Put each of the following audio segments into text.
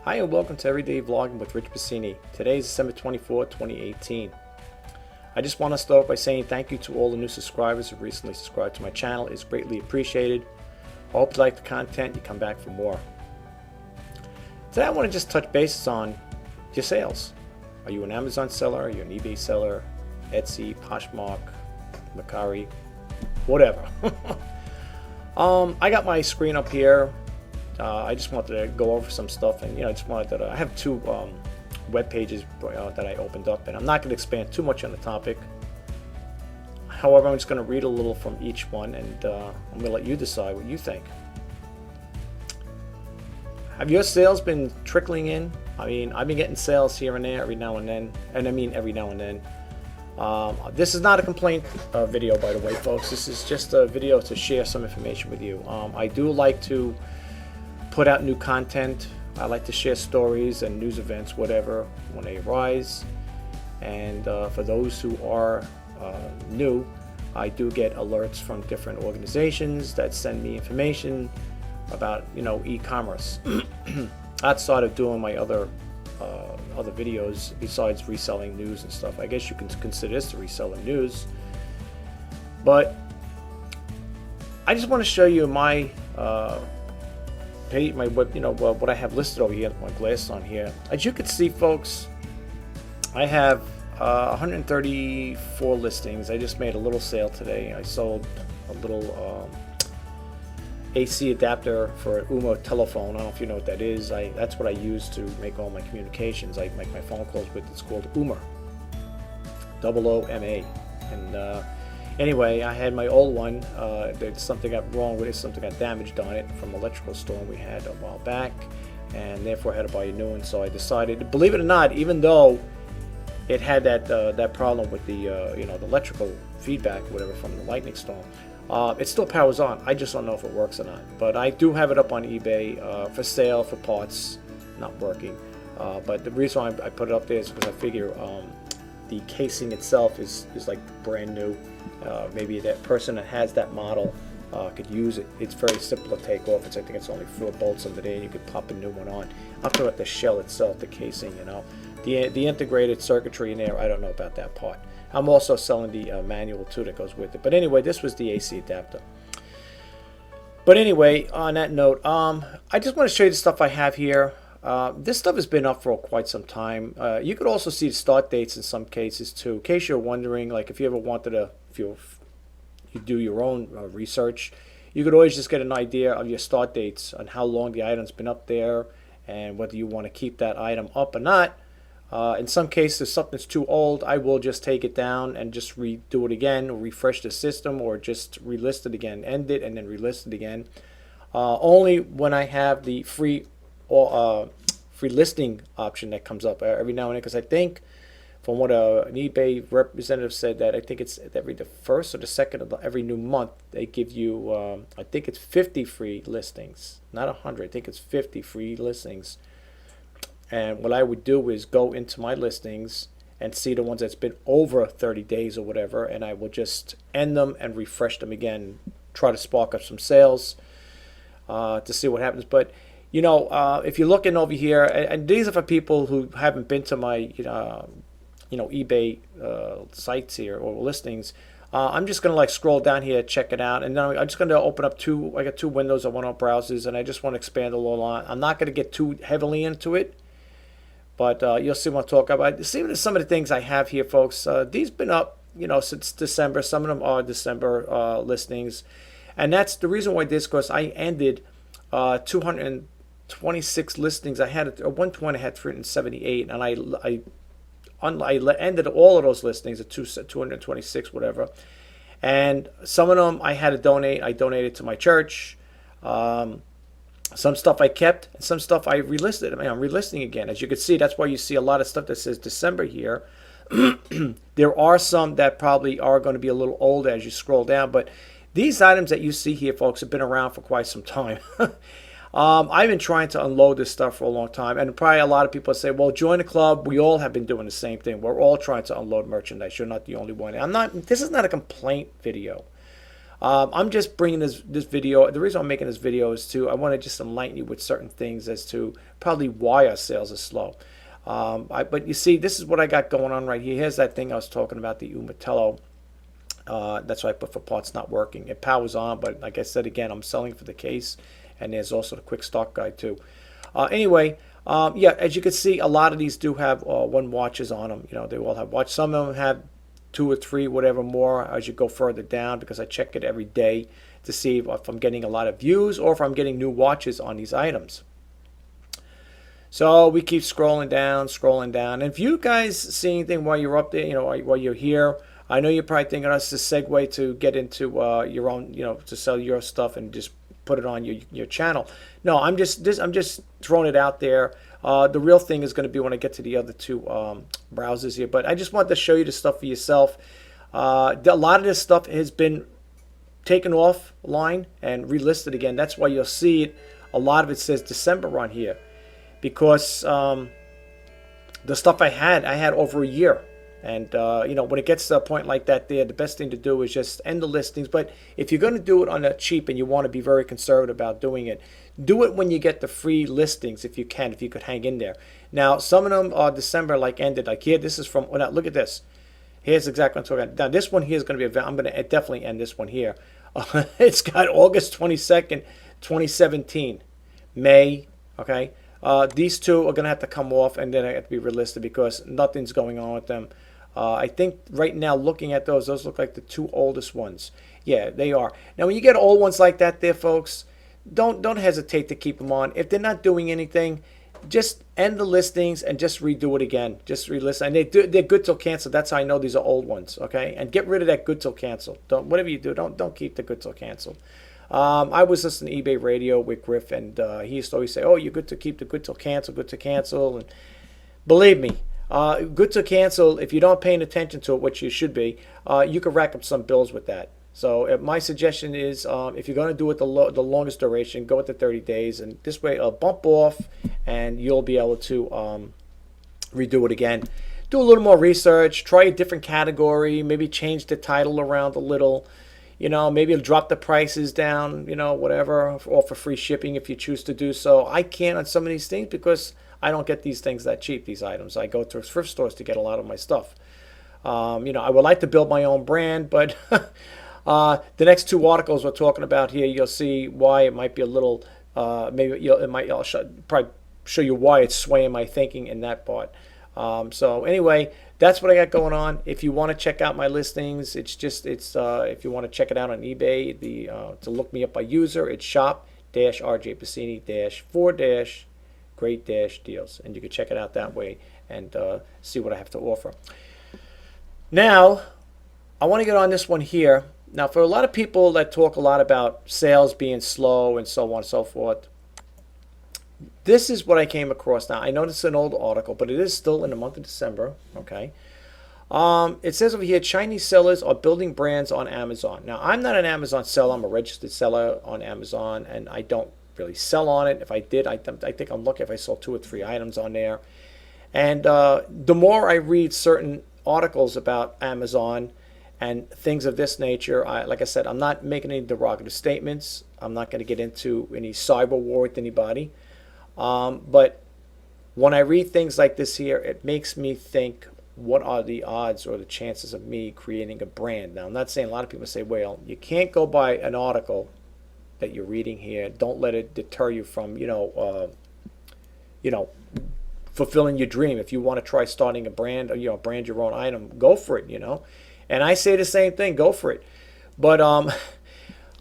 Hi and welcome to Everyday Vlogging with Rich Pasini. Today is December 24, 2018. I just want to start by saying thank you to all the new subscribers who recently subscribed to my channel. It's greatly appreciated. I hope you like the content. You come back for more. Today I want to just touch bases on your sales. Are you an Amazon seller? Are you an eBay seller? Etsy, Poshmark, Mercari, whatever. I got my screen up here. I just wanted to go over some stuff, and I just wanted to. I have two web pages that I opened up, and I'm not going to expand too much on the topic. However, I'm just going to read a little from each one, and I'm going to let you decide what you think. Have your sales been trickling in? I mean, I've been getting sales here and there every now and then, and I mean every now and then. This is not a complaint video, by the way, folks. This is just a video to share some information with you. I do like to put out new content. I like to share stories and news events, whatever, when they arise. And for those who are new, I do get alerts from different organizations that send me information about e-commerce. Outside of doing my other videos, besides reselling news and stuff, I guess you can consider this to reselling news. But I just want to show you my my web, what I have listed over here, my glasses on here. As you can see, folks, I have 134 listings. I just made a little sale today. I sold a little AC adapter for an UMA telephone. I don't know if you know what that is. That's what I use to make all my communications. I make my phone calls with. It's called UMA, OOMA. And anyway, I had my old one. Something got wrong with it. Something got damaged on it from an electrical storm we had a while back, and therefore I had to buy a new one. So I decided, believe it or not, even though it had that problem with the the electrical feedback, whatever, from the lightning storm, it still powers on. I just don't know if it works or not. But I do have it up on eBay for sale, for parts. Not working. But the reason why I put it up there is because I figure the casing itself is like brand new. Maybe that person that has that model could use it. It's very simple to take off. I think it's only 4 bolts under there, and you could pop a new one on. I'm talking about the shell itself, the casing, the integrated circuitry in there. I don't know about that part. I'm also selling the manual too that goes with it. But anyway, this was the AC adapter. But anyway, on that note, I just want to show you the stuff I have here. This stuff has been up for quite some time. You could also see the start dates in some cases too. In case you're wondering, like if you ever wanted to, if you do your own research, you could always just get an idea of your start dates and how long the item's been up there, and whether you want to keep that item up or not. In some cases, if something's too old, I will just take it down and just redo it again, or refresh the system, or just relist it again, end it and then relist it again. Only when I have the free listing option that comes up every now and then, because I think from what an eBay representative said, that I think it's every the first or the second of every new month they give you I think it's 50 free listings, not 100. I think it's 50 free listings. And what I would do is go into my listings and see the ones that's been over 30 days or whatever, and I will just end them and refresh them again, try to spark up some sales to see what happens. But if you're looking over here, and these are for people who haven't been to my eBay sites here or listings, I'm just gonna scroll down here, check it out, and then I'm just gonna open up I got two windows I want on browsers, and I just want to expand a little on. I'm not gonna get too heavily into it, but you'll see what I'm talking about. See some of the things I have here, folks. These been up since December. Some of them are December listings, and that's the reason why this, because I ended 226 listings. I had at one point I had 378, and I ended all of those listings at 226, whatever. And some of them I had to donate. I donated to my church. Some stuff I kept, and some stuff I relisted. I mean, I'm relisting again. As you can see, that's why you see a lot of stuff that says December here. There are some that probably are going to be a little older as you scroll down, but these items that you see here, folks, have been around for quite some time. I've been trying to unload this stuff for a long time, and probably a lot of people say, well, join the club. We all have been doing the same thing. We're all trying to unload merchandise. You're not the only one. This is not a complaint video. I'm just bringing this video. The reason I'm making this video is I want to just enlighten you with certain things as to probably why our sales are slow. But you see, this is what I got going on right here. Here's that thing I was talking about, the Umatello. That's what I put for parts not working. It powers on, but like I said again, I'm selling for the case, and there's also the quick start guide too. Anyway, yeah, as you can see, a lot of these do have one watches on them. You know, they all have watch. Some of them have 2 or 3, whatever more as you go further down, because I check it every day to see if I'm getting a lot of views or if I'm getting new watches on these items. So we keep scrolling down, scrolling down. And if you guys see anything while you're up there, you know, while you're here, I know you're probably thinking that's a segue to get into your own, you know, to sell your stuff and just put it on your channel. No, I'm just throwing it out there. The real thing is going to be when I get to the other 2 browsers here. But I just wanted to show you the stuff for yourself. A lot of this stuff has been taken offline and relisted again. That's why you'll see it. A lot of it says December on here, because the stuff I had over a year. And, you know, when it gets to a point like that there, the best thing to do is just end the listings. But if you're going to do it on a cheap and you want to be very conservative about doing it, do it when you get the free listings if you can, if you could hang in there. Now, some of them are December, like ended. Like here, this is from, well, now, look at this. Here's exactly what I'm talking about. Now, this one here is going to be, I'm going to definitely end this one here. It's got August 22nd, 2017, May, okay? These 2 are going to have to come off, and then I have to be relisted because nothing's going on with them. I think right now, looking at those look like the 2 oldest ones. Yeah, they are. Now, when you get old ones like that there, folks, don't hesitate to keep them on. If they're not doing anything, just end the listings and just redo it again. Just relist. And they're good till cancel. That's how I know these are old ones, okay? And get rid of that good till cancel. Whatever you do, don't keep the good till cancel. I was listening to eBay Radio with Griff, and he used to always say, oh, you're good to keep the good till cancel, good to cancel. And believe me, good to cancel, if you don't paying attention to it, which you should be, you could rack up some bills with that. So my suggestion is, if you're going to do it the longest duration, go with the 30 days, and this way it'll bump off and you'll be able to redo it again. Do a little more research, try a different category, maybe change the title around a little, you know, maybe it'll drop the prices down, you know, whatever, or for free shipping if you choose to do so. I can't on some of these things because I don't get these things that cheap, these items. I go to thrift stores to get a lot of my stuff. You know, I would like to build my own brand, but the next 2 articles we're talking about here, you'll see why it might be a little, maybe I'll probably show you why it's swaying my thinking in that part. So anyway, that's what I got going on. If you want to check out my listings, if you want to check it out on eBay, to look me up by user, it's shop-rjpasini-4-great-deals, and you can check it out that way and see what I have to offer. Now, I want to get on this one here. Now, for a lot of people that talk a lot about sales being slow and so on and so forth, this is what I came across. Now, I know this is an old article, but it is still in the month of December, okay? It says over here, Chinese sellers are building brands on Amazon. Now, I'm not an Amazon seller. I'm a registered seller on Amazon, and I don't really sell on it. If I did, I think I'm lucky if I sold 2 or 3 items on there. And the more I read certain articles about Amazon and things of this nature, like I said, I'm not making any derogative statements. I'm not going to get into any cyber war with anybody. But when I read things like this here, it makes me think, what are the odds or the chances of me creating a brand? Now, I'm not saying, a lot of people say, well, you can't go by an article that you're reading here. Don't let it deter you from, fulfilling your dream. If you want to try starting a brand, or, brand your own item, go for it, And I say the same thing, go for it. But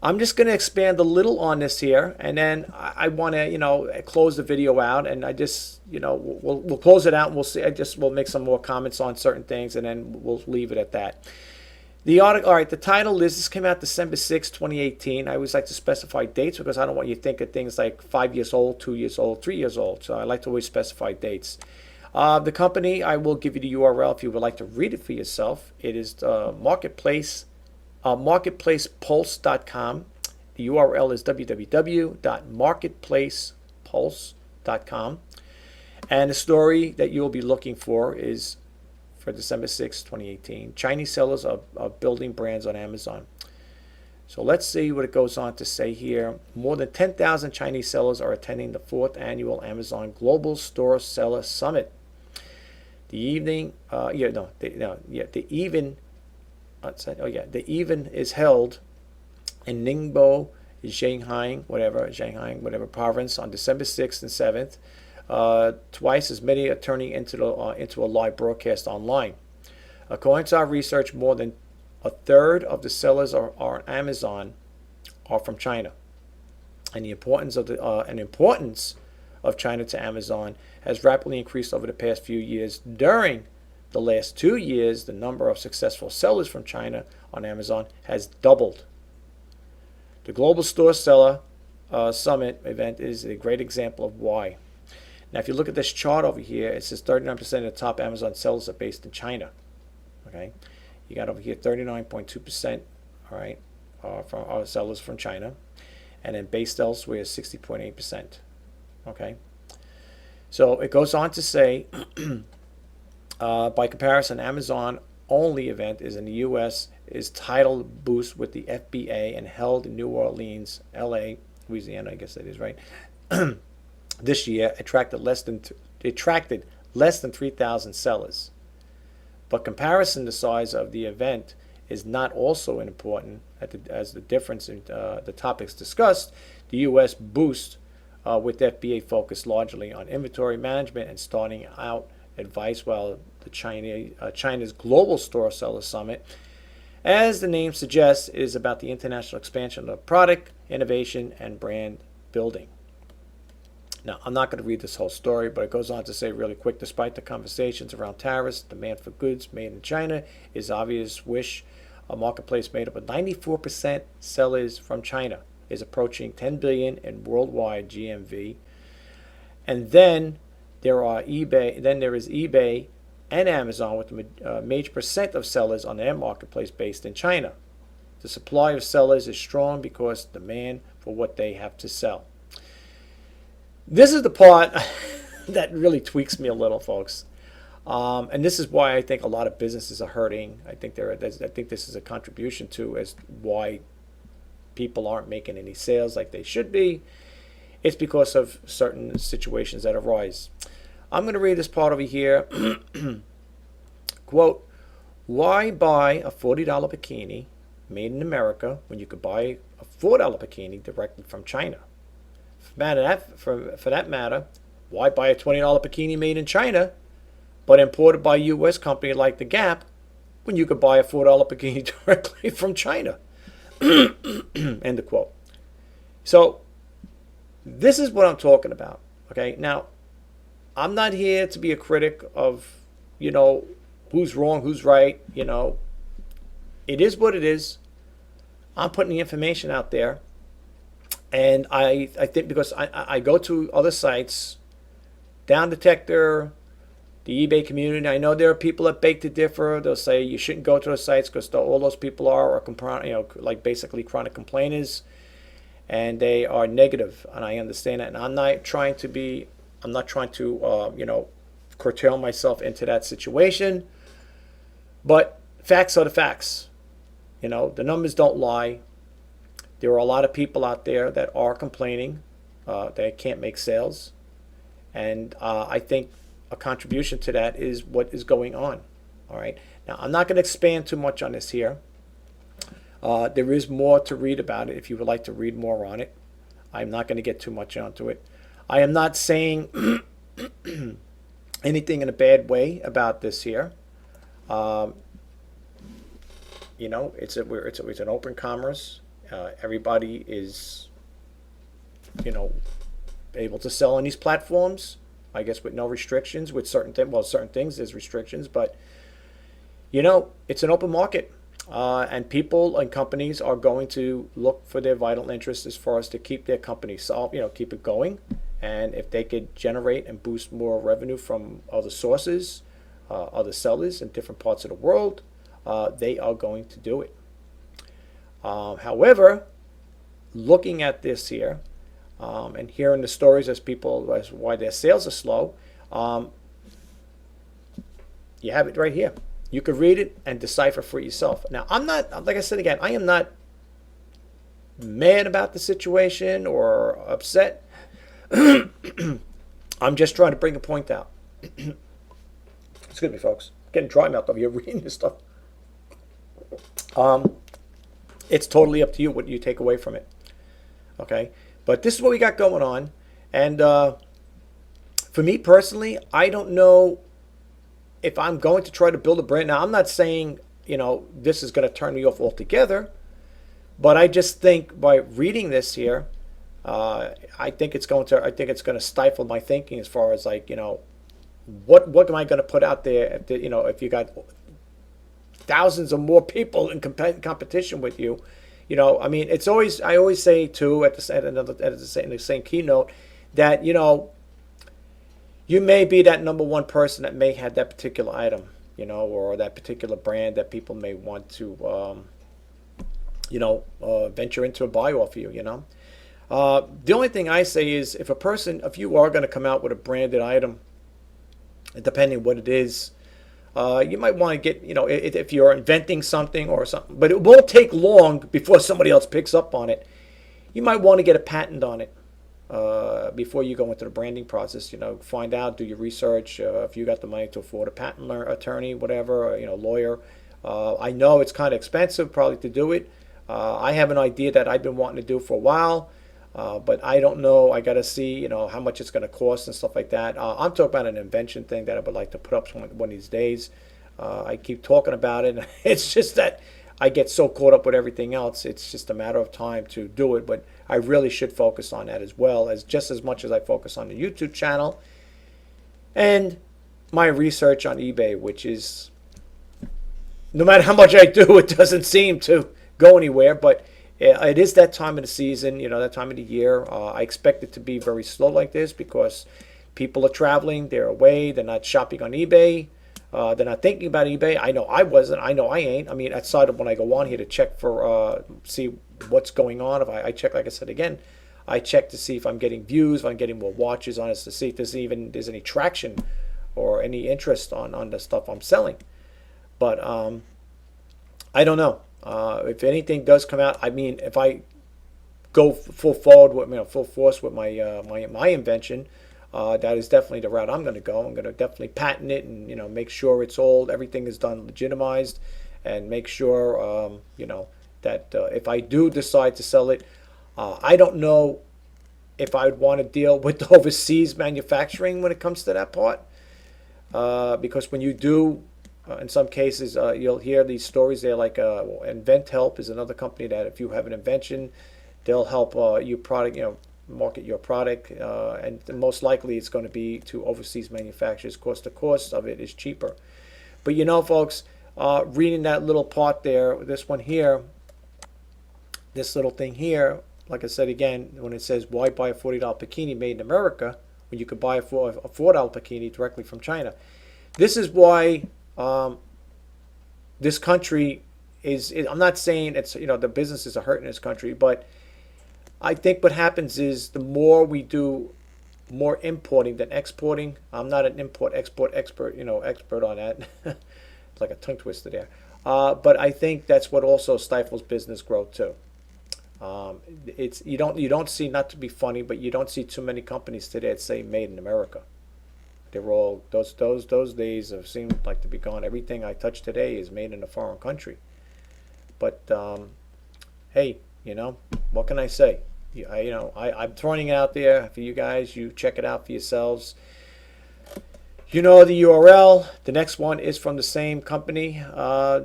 I'm just going to expand a little on this here, and then I want to, close the video out, and I just, we'll close it out, and we'll see. We'll make some more comments on certain things, and then we'll leave it at that. The article, all right, the title is, this came out December 6, 2018. I always like to specify dates because I don't want you to think of things like 5 years old, 2 years old, 3 years old. So I like to always specify dates. The company, I will give you the URL if you would like to read it for yourself. It is marketplacepulse.com. The URL is www.marketplacepulse.com. And the story that you'll be looking for is for December 6, 2018. Chinese sellers are building brands on Amazon. So let's see what it goes on to say here. More than 10,000 Chinese sellers are attending the 4th annual Amazon Global Store Seller Summit. The evening, the even is held in Ningbo, Shanghai, whatever province on December 6th and 7th. Twice as many are turning into a live broadcast online. According to our research, more than a third of the sellers are on Amazon are from China, and the importance of China to Amazon has rapidly increased over the past few years. During the last 2 years, the number of successful sellers from China on Amazon has doubled. The Global Store Seller Summit event is a great example of why. Now, if you look at this chart over here, it says 39% of the top Amazon sellers are based in China. Okay, you got over here 39.2%. All right, from our sellers from China, and then based elsewhere is 60.8%. Okay, so it goes on to say, by comparison, Amazon only event is in the U.S. is titled Boost with the FBA and held in New Orleans, L.A., Louisiana, I guess that is right. This year attracted less than 3,000 sellers. But comparison the size of the event is not also important as the difference in the topics discussed. The U.S. Boost with FBA focused largely on inventory management and starting out advice, while the China's Global Store Seller Summit, as the name suggests, is about the international expansion of product, innovation, and brand building. Now, I'm not going to read this whole story, but it goes on to say really quick, despite the conversations around tariffs, demand for goods made in China is obvious wish. A marketplace made up of 94% sellers from China is approaching $10 billion in worldwide GMV. And then there is eBay and Amazon with a major percent of sellers on their marketplace based in China. The supply of sellers is strong because demand for what they have to sell. This is the part that really tweaks me a little, folks. And this is why I think a lot of businesses are hurting. I think this is a contribution to as why people aren't making any sales like they should be. It's because of certain situations that arise. I'm going to read this part over here. Quote, why buy a $40 bikini made in America when you could buy a $4 bikini directly from China? For that matter, why buy a $20 bikini made in China but imported by a U.S. company like The Gap when you could buy a $4 bikini directly from China? End of quote. So this is what I'm talking about. Okay, now I'm not here to be a critic of, who's wrong, who's right. It is what it is. I'm putting the information out there. And I think because I go to other sites, Down Detector, the eBay community, I know there are people that beg to differ. They'll say you shouldn't go to those sites because all those people are like basically chronic complainers, and they are negative, and I understand that. And I'm not trying to curtail myself into that situation. But facts are the facts. The numbers don't lie. There are a lot of people out there that are complaining they can't make sales. And I think a contribution to that is what is going on. All right. Now, I'm not going to expand too much on this here. There is more to read about it if you would like to read more on it. I'm not going to get too much onto it. I am not saying anything in a bad way about this here. It's an open commerce. Everybody is, able to sell on these platforms. I guess with no restrictions. With certain things there's restrictions, but it's an open market, and people and companies are going to look for their vital interests as far as to keep their company keep it going, and if they could generate and boost more revenue from other sources, other sellers in different parts of the world, they are going to do it. However, looking at this here, and hearing the stories as why their sales are slow, you have it right here. You could read it and decipher for yourself. Now, I'm not, like I said again, I am not mad about the situation or upset. I'm just trying to bring a point out. Excuse me, folks. Getting dry mouth over here reading this stuff. It's totally up to you what you take away from it. Okay? But this is what we got going on. And for me personally, I don't know if I'm going to try to build a brand. Now, I'm not saying, this is going to turn me off altogether. But I just think by reading this here, I think it's going to stifle my thinking as far as like, what am I going to put out there if you got thousands or more people in competition with you. I mean, I always say too in the same keynote that you may be that number one person that may have that particular item, or that particular brand that people may want to venture into a buy off you. The only thing I say is if you are going to come out with a branded item, depending what it is, you might want to get, if you're inventing something or something, but it won't take long before somebody else picks up on it. You might want to get a patent on it before you go into the branding process. Find out, do your research, if you got the money to afford a patent attorney, whatever, lawyer. I know it's kind of expensive probably to do it. I have an idea that I've been wanting to do for a while. But I don't know. I got to see, how much it's going to cost and stuff like that. I'm talking about an invention thing that I would like to put up one of these days. I keep talking about it. It's just that I get so caught up with everything else. It's just a matter of time to do it. But I really should focus on that as well, as just as much as I focus on the YouTube channel and my research on eBay, which is, no matter how much I do, it doesn't seem to go anywhere. But it is that time of the season, that time of the year. I expect it to be very slow like this because people are traveling, they're away, they're not shopping on eBay, they're not thinking about eBay. I know I wasn't, I know I ain't. I mean, outside of when I go on here to check for, see what's going on. If I check, like I said again, I check to see if I'm getting views, if I'm getting more watches on it, to see if there's any traction or any interest on the stuff I'm selling. But I don't know. If anything does come out, I mean, if I go full force with my invention, that is definitely the route I'm going to go. I'm going to definitely patent it and make sure everything is done legitimized, and make sure that if I do decide to sell it, I don't know if I'd want to deal with overseas manufacturing when it comes to that part, because when you do. In some cases, you'll hear these stories there, like Invent Help is another company that if you have an invention, they'll help you market your product, and most likely it's going to be to overseas manufacturers. Of course, the cost of it is cheaper. But folks, reading that little part there, this one here, this little thing here, like I said again, when it says, why buy a $40 bikini made in America when you could buy a $4 bikini directly from China? This is why this country I'm not saying it's, the businesses are hurting this country, but I think what happens is the more we do more importing than exporting. I'm not an import-export expert, expert on that. It's like a tongue twister there. But I think that's what also stifles business growth too. You don't see, not to be funny, but you don't see too many companies today that say made in America. They're all those days have seemed like to be gone. Everything I touch today is made in a foreign country. But hey, what can I say? I'm throwing it out there for you guys. You check it out for yourselves. The URL. The next one is from the same company.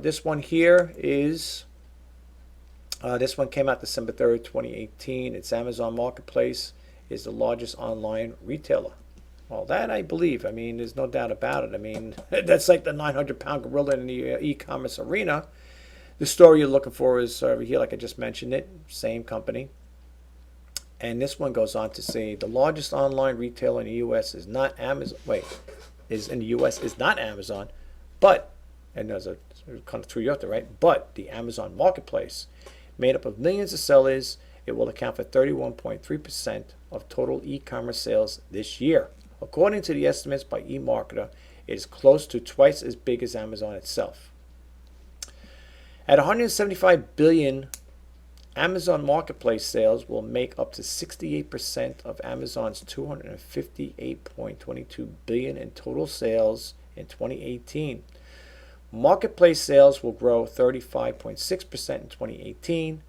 This one here is. This one came out December 3rd, 2018. It's Amazon Marketplace is the largest online retailer. Well, that I believe. I mean, there's no doubt about it. I mean, that's like the 900-pound gorilla in the e-commerce arena. The story you're looking for is over here, like I just mentioned it, same company. And this one goes on to say the largest online retailer in the U.S. is not Amazon. Is not Amazon, but, and there's a kind of threw you out there, right? But the Amazon Marketplace, made up of millions of sellers, it will account for 31.3% of total e-commerce sales this year. According to the estimates by eMarketer, it is close to twice as big as Amazon itself. At $175 billion, Amazon Marketplace sales will make up to 68% of Amazon's 258.22 billion in total sales in 2018. Marketplace sales will grow 35.6% in 2018,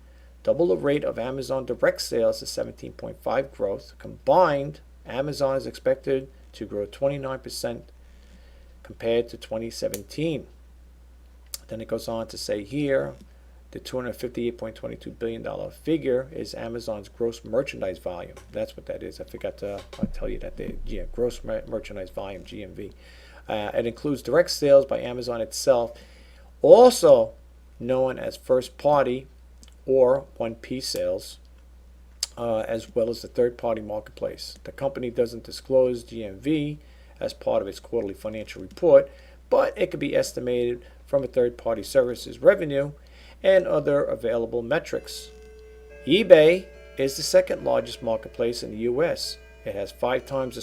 double the rate of Amazon direct sales at 17.5% growth. Combined, Amazon is expected to grow 29% compared to 2017. Then it goes on to say here, the $258.22 billion figure is Amazon's gross merchandise volume. That's what that is. I forgot to tell you that. Gross merchandise volume, GMV. It includes direct sales by Amazon itself, also known as first-party or 1P sales, as well as the third-party marketplace. The company doesn't disclose GMV as part of its quarterly financial report, but it could be estimated from a third-party services revenue and other available metrics. eBay is the second largest marketplace in the U.S. It has 5 times the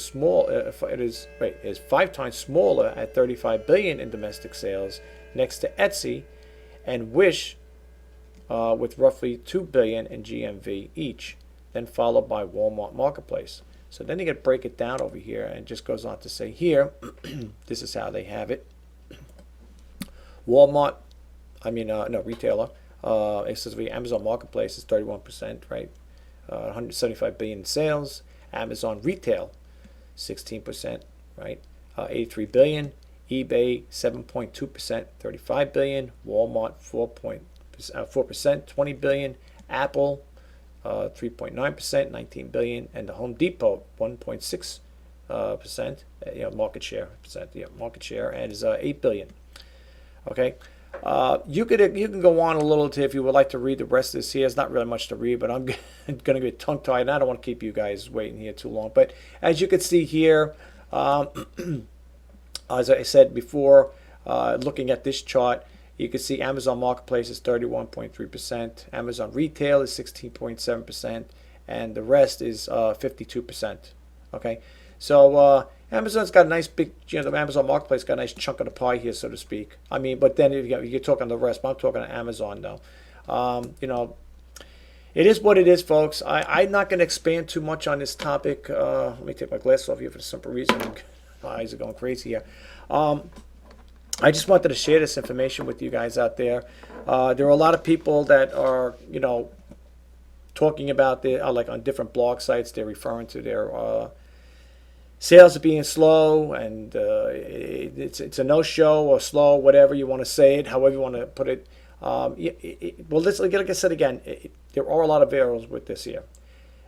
is 5 times smaller at 35 billion in domestic sales, next to Etsy and Wish, with roughly 2 billion in GMV each, then followed by Walmart Marketplace. So then you can break it down over here, and it just goes on to say here, this is how they have it. Walmart, retailer, exclusively Amazon Marketplace is 31%, right? 175 billion in sales. Amazon Retail, 16%, right? 83 billion. eBay, 7.2%, 35 billion. Walmart, 4%, 20 billion. Apple, 3.9%, 19 billion. And the Home Depot, 1.6%, market share, and is 8 billion. Okay. You can go on a little if you would like to read the rest of this here. It's not really much to read, but I'm going to get tongue-tied, and I don't want to keep you guys waiting here too long. But as you can see here, as I said before, looking at this chart, you can see Amazon Marketplace is 31.3%, Amazon Retail is 16.7%, and the rest is 52%. Okay, so Amazon's got a nice big, the Amazon Marketplace got a nice chunk of the pie here, so to speak. I mean, but then you're talking the rest, but I'm talking to Amazon though. It is what it is, folks. I'm not going to expand too much on this topic. Let me take my glasses off here for the simple reason my eyes are going crazy here. I just wanted to share this information with you guys out there. There are a lot of people that are, talking about like on different blog sites, they're referring to their sales are being slow, and it's a no-show or slow, whatever you want to say it, however you want to put it. Well, like I said again, there are a lot of variables with this here.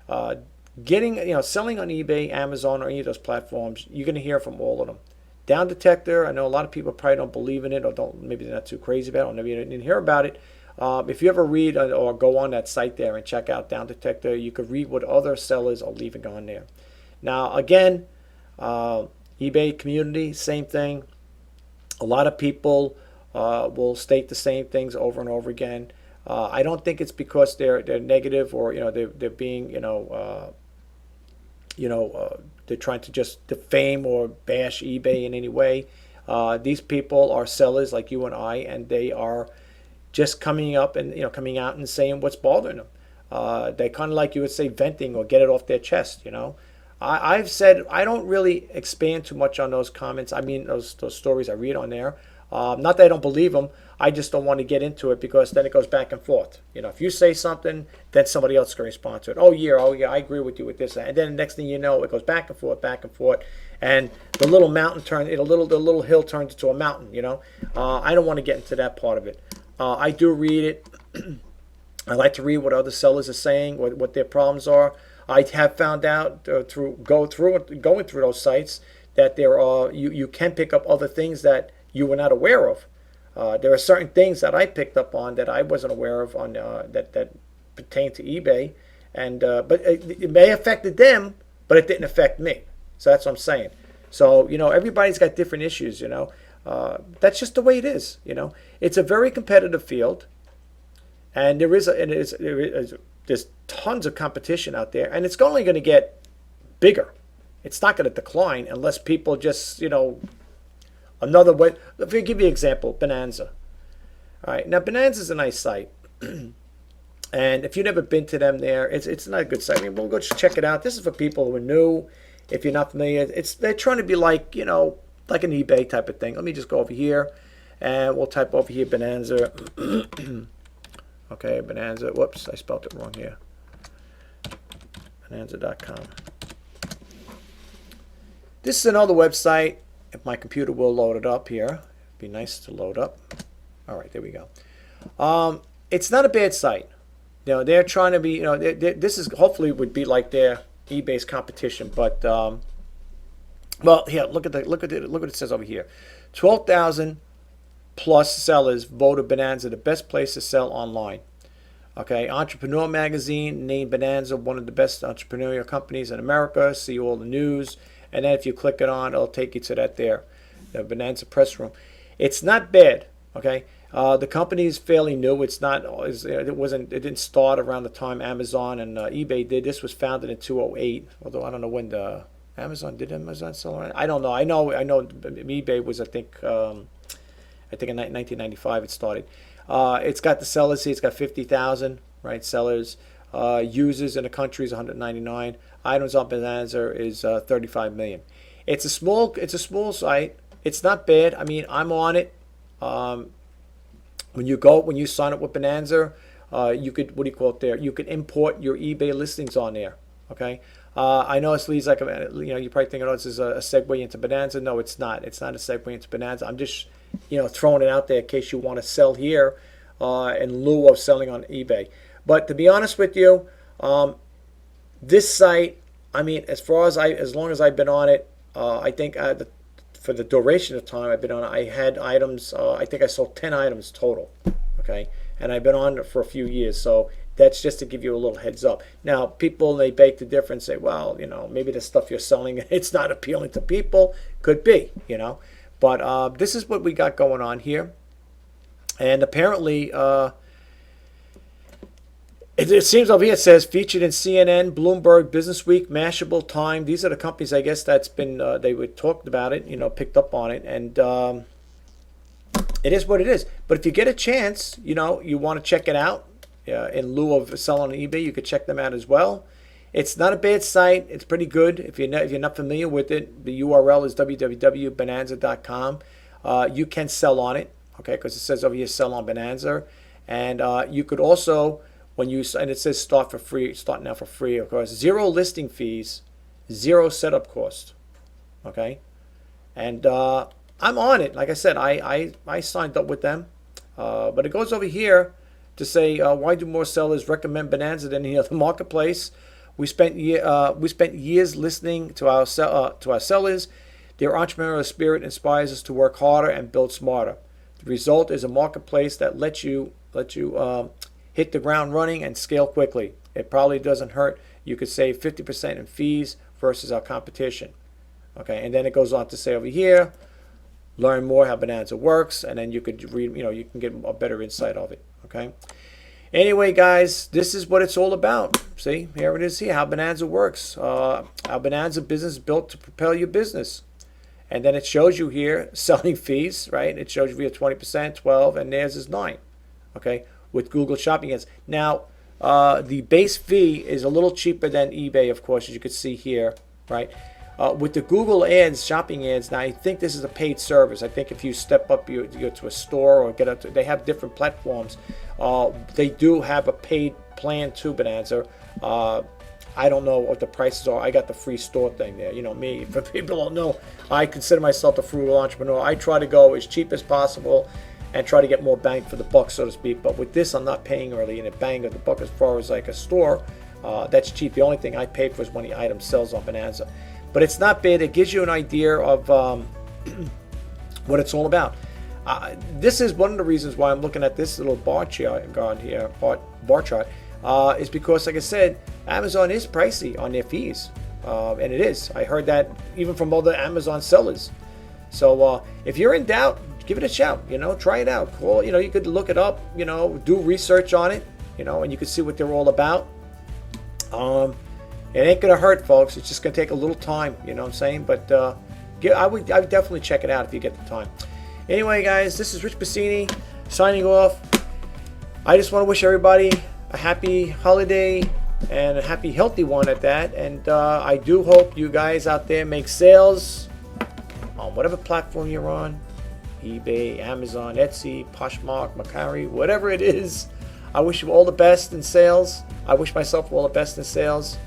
Selling on eBay, Amazon, or any of those platforms, you're going to hear from all of them. Down Detector, I know a lot of people probably don't believe in it, or maybe they're not too crazy about it, or maybe they didn't hear about it. If you ever read or go on that site there and check out Down Detector, you could read what other sellers are leaving on there. Now, again, eBay community, same thing. A lot of people will state the same things over and over again. I don't think it's because they're negative, or they're being they're trying to just defame or bash eBay in any way. These people are sellers like you and I, and they are just coming out and saying what's bothering them. They kind of, like you would say, venting or get it off their chest. I've said I don't really expand too much on those comments. I mean, those stories I read on there. Not that I don't believe them. I just don't want to get into it, because then it goes back and forth. If you say something, then somebody else can respond to it. Oh yeah, I agree with you with this. And then the next thing you know, it goes back and forth, and the little mountain the little hill turns into a mountain. I don't want to get into that part of it. I do read it. I like to read what other sellers are saying, what their problems are. I have found out going through those sites that there are you can pick up other things that you were not aware of. There are certain things that I picked up on that I wasn't aware of on that pertain to eBay, and but it may have affected them, but it didn't affect me. So that's what I'm saying. So everybody's got different issues. That's just the way it is. It's a very competitive field, and there's tons of competition out there, and it's only going to get bigger. It's not going to decline unless people just another way. Let me give you an example. Bonanza. All right. Now, Bonanza is a nice site. And if you've never been to them there, it's not a good site. I mean, we'll go check it out. This is for people who are new. If you're not familiar, they're trying to be like, like an eBay type of thing. Let me just go over here, and we'll type over here Bonanza. Okay, Bonanza. Whoops, I spelled it wrong here. Bonanza.com. This is another website. If my computer will load it up here, it'd be nice to load up. All right, there we go. It's not a bad site. They're trying to be, this is hopefully would be like their eBay's competition, but well, here, look what it says over here. 12,000 plus sellers voted Bonanza the best place to sell online. Okay, Entrepreneur Magazine named Bonanza one of the best entrepreneurial companies in America. See all the news, and then if you click it on, it'll take you to that there, the Bonanza press room. It's not bad. Okay. The company is fairly new. It didn't start around the time Amazon and eBay did. This was founded in 2008. Although I don't know when did Amazon sell around? I don't know. I know eBay was I think in 1995 it started. It's got the sellers here. It's got 50,000 right sellers. Users in the country is 199. Items on Bonanza is 35 million. It's a small site. It's not bad. I mean, I'm on it. When you sign up with Bonanza, you could, what do you call it there? You could import your eBay listings on there. Okay. I know it leads like you're probably thinking, oh, this is a segue into Bonanza. No, it's not. It's not a segue into Bonanza. I'm just, throwing it out there in case you want to sell here, in lieu of selling on eBay. But to be honest with you, this site, I mean, as long as I've been on it, I think for the duration of time I've been on it, I had items, I think I sold 10 items total, okay? And I've been on it for a few years, so that's just to give you a little heads up. Now, people, they beg to differ and say, well, maybe the stuff you're selling, it's not appealing to people. Could be, But this is what we got going on here. And apparently, it seems over here it says featured in CNN, Bloomberg, Businessweek, Mashable, Time. These are the companies, I guess, that's been they were talked about it, picked up on it, and it is what it is. But if you get a chance, you want to check it out in lieu of selling on eBay, you could check them out as well. It's not a bad site. It's pretty good. If you're not familiar with it, the URL is www.bonanza.com. You can sell on it, okay? Because it says over here sell on Bonanza, and you could also. And it says start now for free, of course. 0 listing fees, 0 setup cost. Okay, and I'm on it. Like I said, I signed up with them, but it goes over here to say why do more sellers recommend Bonanza than any other marketplace? We spent years listening to our sellers. Their entrepreneurial spirit inspires us to work harder and build smarter. The result is a marketplace that lets you hit the ground running and scale quickly. It probably doesn't hurt. You could save 50% in fees versus our competition. Okay, and then it goes on to say over here, learn more how Bonanza works, and then you could read, you can get a better insight of it. Okay. Anyway, guys, this is what it's all about. See, here it is here, how Bonanza works. How Bonanza business is built to propel your business. And then it shows you here selling fees, right? It shows you here 20%, 12, and theirs is 9. Okay. With Google Shopping Ads. Now, the base fee is a little cheaper than eBay, of course, as you can see here, right? With the Google Ads, Shopping Ads, now I think this is a paid service. I think if you step up, you go to a store or they have different platforms. They do have a paid plan to Bonanza. I don't know what the prices are. I got the free store thing there. Me, for people who don't know, I consider myself a frugal entrepreneur. I try to go as cheap as possible and try to get more bang for the buck, so to speak. But with this, I'm not paying really in a bang of the buck as far as like a store. That's cheap. The only thing I pay for is when the item sells on Bonanza. But it's not bad. It gives you an idea of what it's all about. This is one of the reasons why I'm looking at this little bar chart here, bar chart, is because, like I said, Amazon is pricey on their fees. And it is. I heard that even from other Amazon sellers. So if you're in doubt, give it a shout, try it out. Call, you could look it up, do research on it, and you can see what they're all about. It ain't gonna hurt, folks. It's just gonna take a little time, you know what I'm saying? But I would definitely check it out if you get the time. Anyway, guys, this is Rich Pasini signing off. I just want to wish everybody a happy holiday and a happy healthy one at that. And I do hope you guys out there make sales on whatever platform you're on, eBay, Amazon, Etsy, Poshmark, Mercari, whatever it is. I wish you all the best in sales. I wish myself all the best in sales.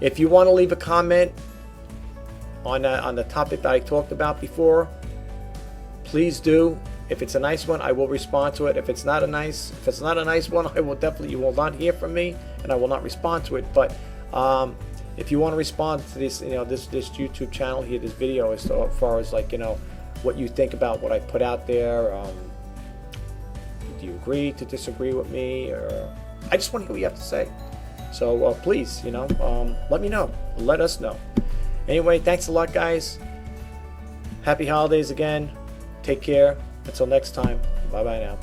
If you want to leave a comment on the topic that I talked about before, please do. If it's a nice one, I will respond to it. If it's not a nice one, I will definitely, you will not hear from me, and I will not respond to it. But if you want to respond to this, this YouTube channel here, this video, as far as like, what you think about what I put out there, do you agree to disagree with me, or I just want to hear what you have to say. So please, let me know. Let us know. Anyway, thanks a lot, guys. Happy holidays again. Take care. Until next time. Bye-bye now.